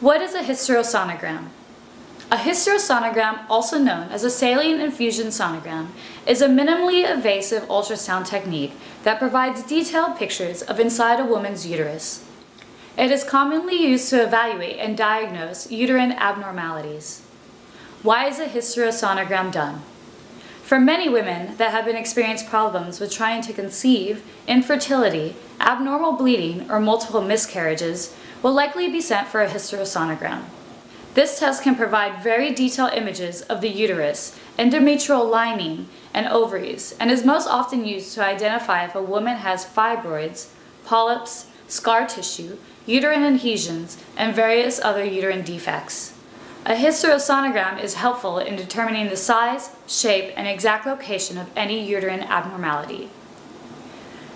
What is a hysterosonogram? A hysterosonogram, also known as a saline infusion sonogram, is a minimally invasive ultrasound technique that provides detailed pictures of inside a woman's uterus. It is commonly used to evaluate and diagnose uterine abnormalities. Why is a hysterosonogram done? For many women that have experienced problems with trying to conceive, infertility, abnormal bleeding, or multiple miscarriages, will likely be sent for a hysterosonogram. This test can provide very detailed images of the uterus, endometrial lining, and ovaries, and is most often used to identify if a woman has fibroids, polyps, scar tissue, uterine adhesions, and various other uterine defects. A hysterosonogram is helpful in determining the size, shape, and exact location of any uterine abnormality.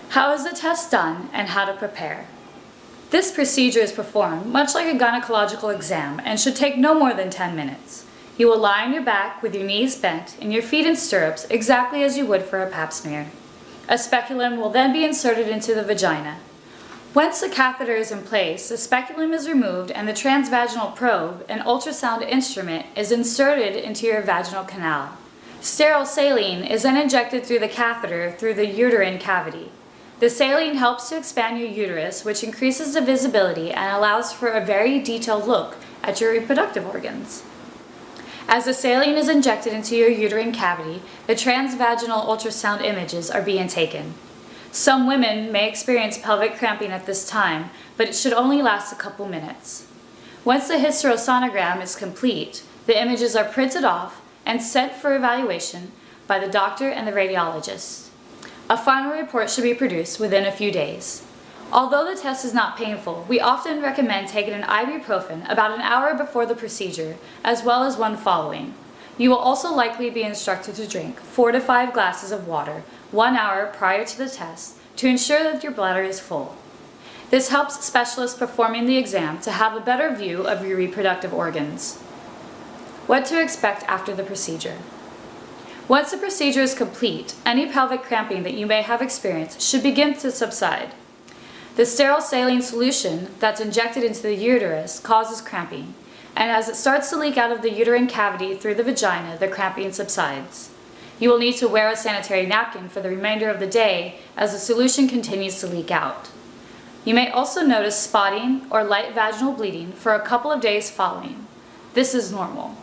How is the test done and how to prepare? This procedure is performed much like a gynecological exam and should take no more than 10 minutes. You will lie on your back with your knees bent and your feet in stirrups exactly as you would for a pap smear. A speculum will then be inserted into the vagina. Once the catheter is in place, the speculum is removed and the transvaginal probe, an ultrasound instrument, is inserted into your vaginal canal. Sterile saline is then injected through the catheter through the uterine cavity. The saline helps to expand your uterus, which increases the visibility and allows for a very detailed look at your reproductive organs. As the saline is injected into your uterine cavity, the transvaginal ultrasound images are being taken. Some women may experience pelvic cramping at this time, but it should only last a couple minutes. Once the hysterosonogram is complete, the images are printed off and sent for evaluation by the doctor and the radiologist. A final report should be produced within a few days. Although the test is not painful, we often recommend taking an ibuprofen about an hour before the procedure, as well as one following. You will also likely be instructed to drink 4 to 5 glasses of water 1 hour prior to the test to ensure that your bladder is full. This helps specialists performing the exam to have a better view of your reproductive organs. What to expect after the procedure? Once the procedure is complete, any pelvic cramping that you may have experienced should begin to subside. The sterile saline solution that's injected into the uterus causes cramping, and as it starts to leak out of the uterine cavity through the vagina, the cramping subsides. You will need to wear a sanitary napkin for the remainder of the day as the solution continues to leak out. You may also notice spotting or light vaginal bleeding for a couple of days following. This is normal.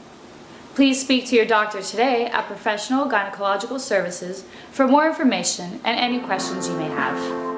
Please speak to your doctor today at Professional Gynecological Services for more information and any questions you may have.